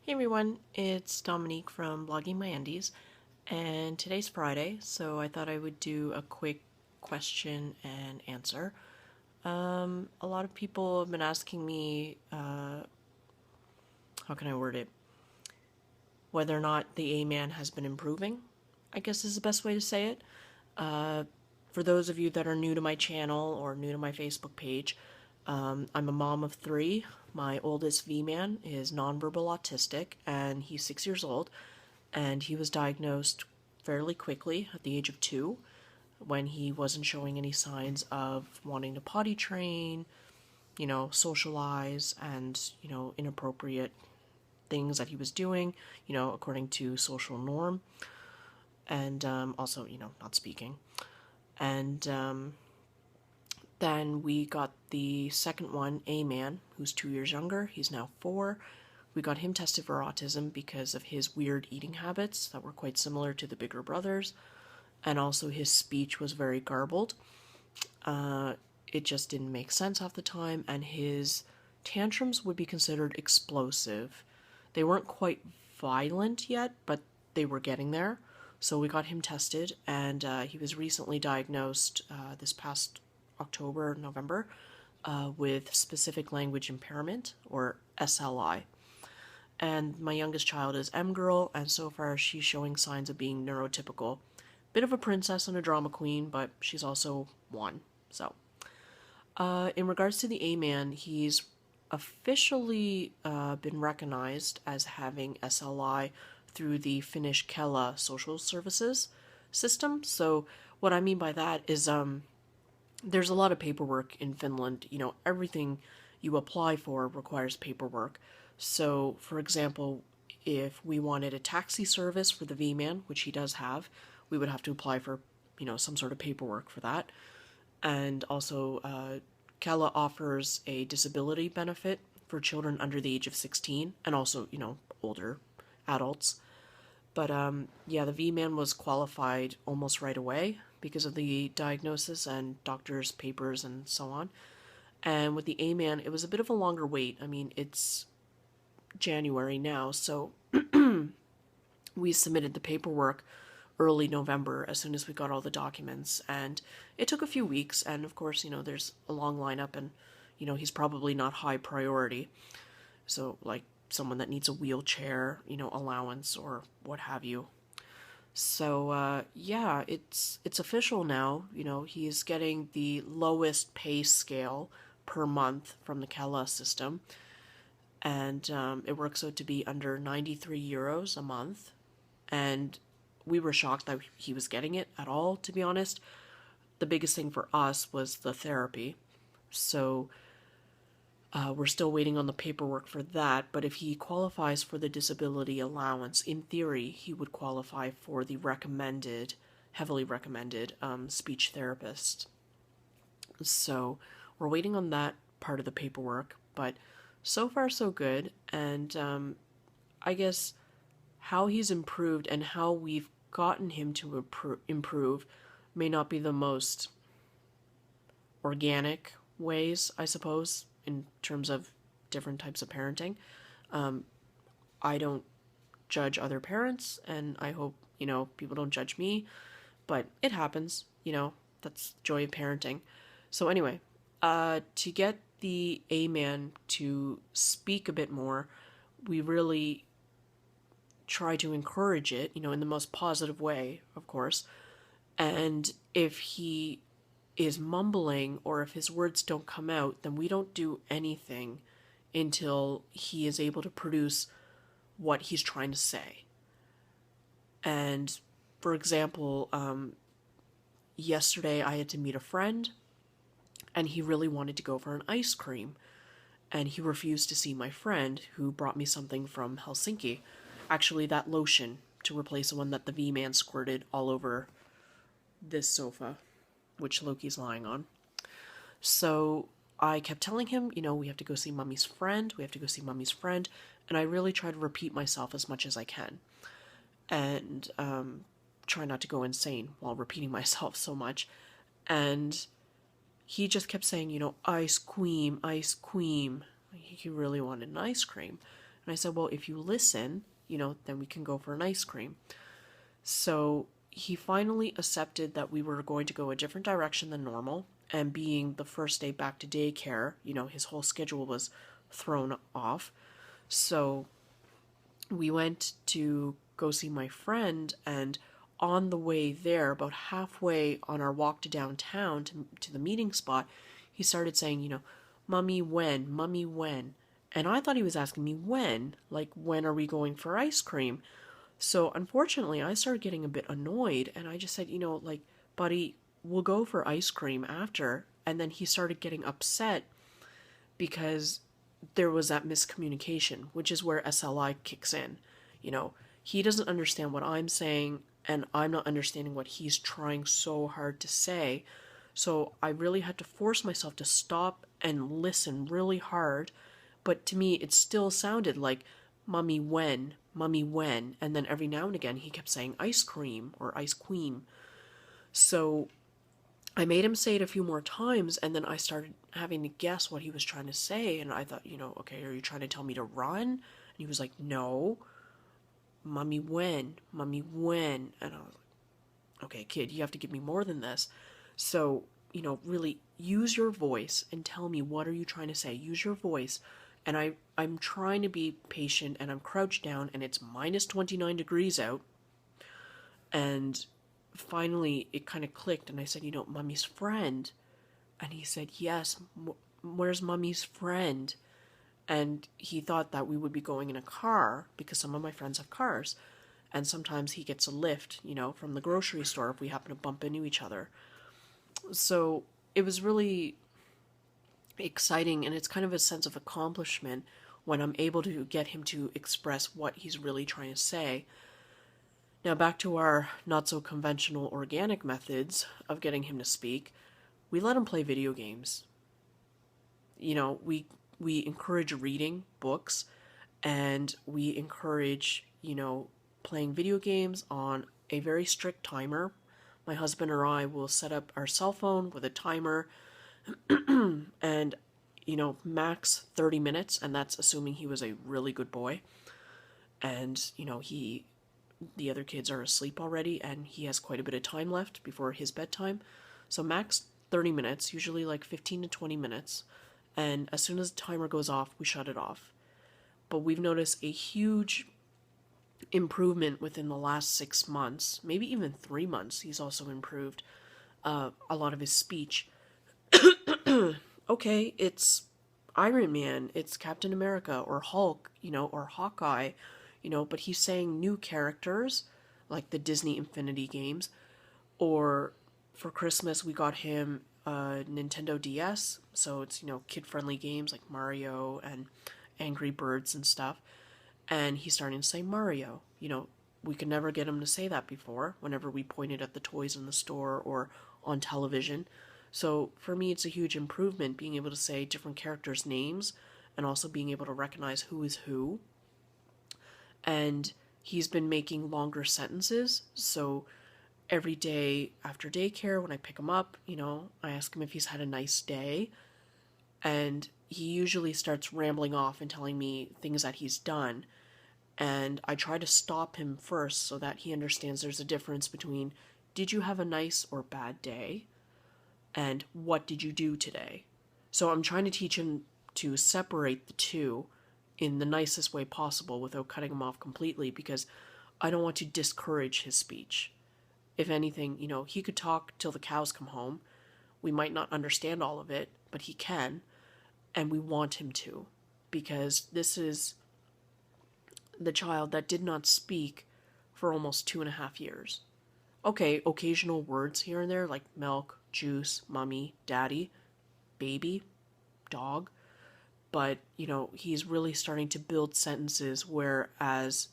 Hey everyone, it's Dominique from Blogging My Undies, and today's Friday, so I thought I would do a quick question and answer. A lot of people have been asking me, how can I word it, whether or not the AMan has been improving, I guess is the best way to say it. For those of you that are new to my channel or new to my Facebook page, I'm a mom of three. My oldest V-Man is nonverbal autistic, and he's 6 years old, and he was diagnosed fairly quickly at the age of 2 when he wasn't showing any signs of wanting to potty train, socialize, and, inappropriate things that he was doing, according to social norm, and also, not speaking. And then we got the second one, AMan, who's 2 years younger. He's now 4. We got him tested for autism because of his weird eating habits that were quite similar to the bigger brothers. And also his speech was very garbled. It just didn't make sense half the time, and his tantrums would be considered explosive. They weren't quite violent yet, but they were getting there. So we got him tested, and he was recently diagnosed this past October, November, with specific language impairment, or SLI. And my youngest child is M-Girl, and so far she's showing signs of being neurotypical. Bit of a princess and a drama queen, but she's also one. So, in regards to the AMan, he's officially been recognized as having SLI through the Finnish Kela social services system. So what I mean by that is there's a lot of paperwork in Finland. Everything you apply for requires paperwork. So, for example, if we wanted a taxi service for the V-Man, which he does have, we would have to apply for, some sort of paperwork for that. And also, Kela offers a disability benefit for children under the age of 16, and also, older adults. But yeah, the V-Man was qualified almost right away because of the diagnosis and doctor's papers and so on. And with the AMan, it was a bit of a longer wait. I mean, it's January now, so we submitted the paperwork early November as soon as we got all the documents, and it took a few weeks, and of course, there's a long lineup, and he's probably not high priority, so like someone that needs a wheelchair, allowance or what have you. So yeah, it's official now. He's getting the lowest pay scale per month from the Kela system, and it works out to be under 93 euros a month. And we were shocked that he was getting it at all, to be honest. The biggest thing for us was the therapy. So we're still waiting on the paperwork for that, but if he qualifies for the disability allowance, in theory, he would qualify for the heavily recommended speech therapist. So we're waiting on that part of the paperwork, but so far so good. And I guess how he's improved and how we've gotten him to improve may not be the most organic ways, I suppose, in terms of different types of parenting. I don't judge other parents, and I hope, people don't judge me, but it happens, that's the joy of parenting. So anyway, to get the AMan to speak a bit more, we really try to encourage it, in the most positive way, of course. And if he is mumbling or if his words don't come out, then we don't do anything until he is able to produce what he's trying to say. And for example, yesterday I had to meet a friend, and he really wanted to go for an ice cream, and he refused to see my friend, who brought me something from Helsinki. Actually, that lotion to replace the one that the V-Man squirted all over this sofa, which Loki's lying on. So I kept telling him, we have to go see Mummy's friend, and I really try to repeat myself as much as I can, and try not to go insane while repeating myself so much. And he just kept saying, ice cream, ice cream. He really wanted an ice cream. And I said, well, if you listen, then we can go for an ice cream. So he finally accepted that we were going to go a different direction than normal. And being the first day back to daycare, his whole schedule was thrown off. So we went to go see my friend, and on the way there, about halfway on our walk to downtown to the meeting spot, he started saying, Mummy, when? Mummy, when? And I thought he was asking me when, like, when are we going for ice cream? So unfortunately, I started getting a bit annoyed, and I just said, like, buddy, we'll go for ice cream after. And then he started getting upset because there was that miscommunication, which is where SLI kicks in. He doesn't understand what I'm saying, and I'm not understanding what he's trying so hard to say. So I really had to force myself to stop and listen really hard. But to me, it still sounded like, Mummy, when? Mummy, when? And then every now and again, he kept saying ice cream or ice cream. So I made him say it a few more times, and then I started having to guess what he was trying to say. And I thought, okay, are you trying to tell me to run? And he was like, no. Mummy, when? Mummy, when? And I was like, okay, kid, you have to give me more than this. So, really use your voice and tell me, what are you trying to say? Use your voice. And I'm trying to be patient, and I'm crouched down, and it's minus 29 degrees out. And finally, it kind of clicked, and I said, Mummy's friend. And he said, yes, where's Mummy's friend? And he thought that we would be going in a car, because some of my friends have cars. And sometimes he gets a lift, from the grocery store if we happen to bump into each other. So it was really exciting, and it's kind of a sense of accomplishment when I'm able to get him to express what he's really trying to say. Now back to our not so conventional organic methods of getting him to speak. We let him play video games. We encourage reading books, and we encourage, playing video games on a very strict timer. My husband or I will set up our cell phone with a timer and, max 30 minutes, and that's assuming he was a really good boy. And, the other kids are asleep already, and he has quite a bit of time left before his bedtime. So max 30 minutes, usually like 15 to 20 minutes. And as soon as the timer goes off, we shut it off. But we've noticed a huge improvement within the last 6 months, maybe even 3 months. He's also improved a lot of his speech. Okay, it's Iron Man, it's Captain America, or Hulk, or Hawkeye, but he's saying new characters, like the Disney Infinity games, or for Christmas we got him a Nintendo DS, so it's, kid-friendly games like Mario and Angry Birds and stuff, and he's starting to say Mario. We could never get him to say that before, whenever we pointed at the toys in the store or on television. So for me, it's a huge improvement being able to say different characters' names and also being able to recognize who is who. And he's been making longer sentences, so every day after daycare, when I pick him up, I ask him if he's had a nice day, and he usually starts rambling off and telling me things that he's done, and I try to stop him first so that he understands there's a difference between, did you have a nice or bad day, and what did you do today? So I'm trying to teach him to separate the two in the nicest way possible without cutting him off completely, because I don't want to discourage his speech. If anything, he could talk till the cows come home. We might not understand all of it, but he can, and we want him to, because this is the child that did not speak for almost 2.5 years. Okay, occasional words here and there, like milk, juice, mommy, daddy, baby, dog, but, he's really starting to build sentences, whereas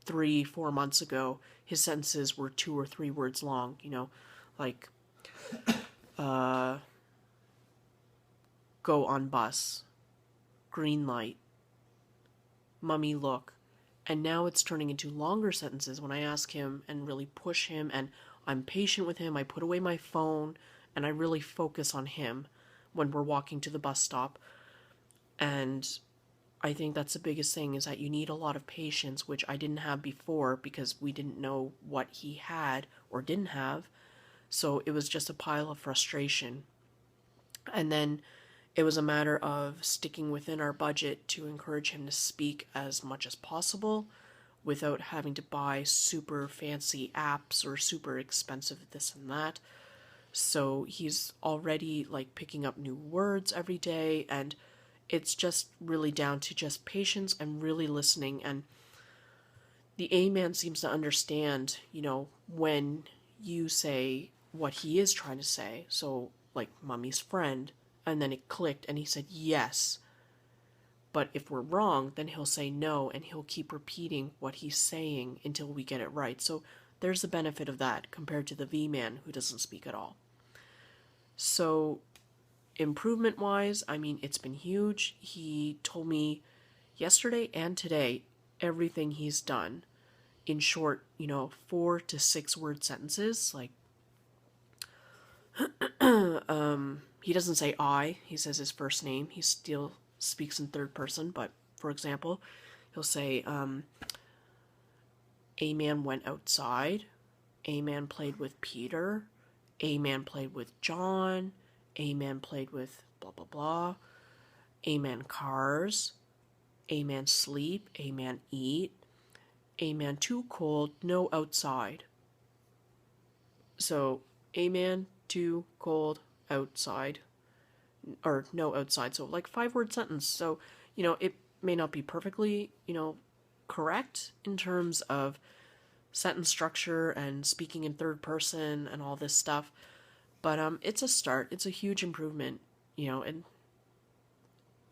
3-4 months ago, his sentences were 2 or 3 words long, like, go on bus, green light, mummy look. And now it's turning into longer sentences when I ask him and really push him, and I'm patient with him. I put away my phone and I really focus on him when we're walking to the bus stop. And I think that's the biggest thing, is that you need a lot of patience, which I didn't have before because we didn't know what he had or didn't have. So it was just a pile of frustration. And then it was a matter of sticking within our budget to encourage him to speak as much as possible without having to buy super fancy apps or super expensive this and that. So he's already like picking up new words every day, and it's just really down to just patience and really listening. And the AMan seems to understand, when you say what he is trying to say. So, like, mommy's friend, and then it clicked and he said yes. But if we're wrong, then he'll say no, and he'll keep repeating what he's saying until we get it right. So there's the benefit of that compared to the V-man who doesn't speak at all. So improvement wise, I mean, it's been huge. He told me yesterday and today everything he's done in short, 4 to 6 word sentences. Like, he doesn't say I, he says his first name. He still speaks in third person, but for example, he'll say, AMan went outside, AMan played with Peter, AMan played with John, AMan played with blah blah blah, AMan cars, AMan sleep, AMan eat, AMan too cold, no outside. So AMan too cold, outside, or no outside. So like 5 word sentence. So, it may not be perfectly, correct in terms of sentence structure and speaking in third person and all this stuff. But it's a start. It's a huge improvement, and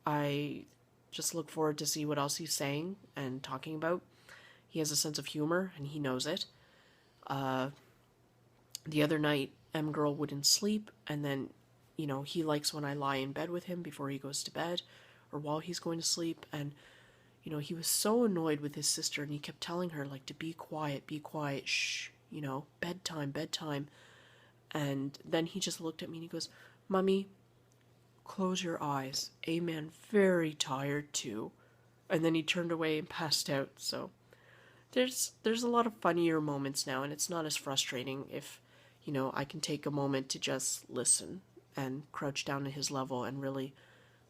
I just look forward to see what else he's saying and talking about. He has a sense of humor and he knows it. The other night, M Girl wouldn't sleep, and then, he likes when I lie in bed with him before he goes to bed or while he's going to sleep. And, he was so annoyed with his sister, and he kept telling her, like, to be quiet, shh, bedtime, bedtime. And then he just looked at me and he goes, Mummy, close your eyes. AMan very tired too. And then he turned away and passed out. So there's a lot of funnier moments now, and it's not as frustrating if, I can take a moment to just listen and crouch down to his level and really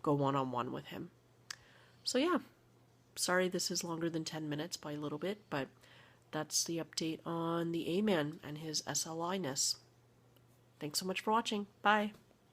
go one-on-one with him. So yeah, sorry this is longer than 10 minutes by a little bit, but that's the update on the AMan and his SLI-ness. Thanks so much for watching. Bye.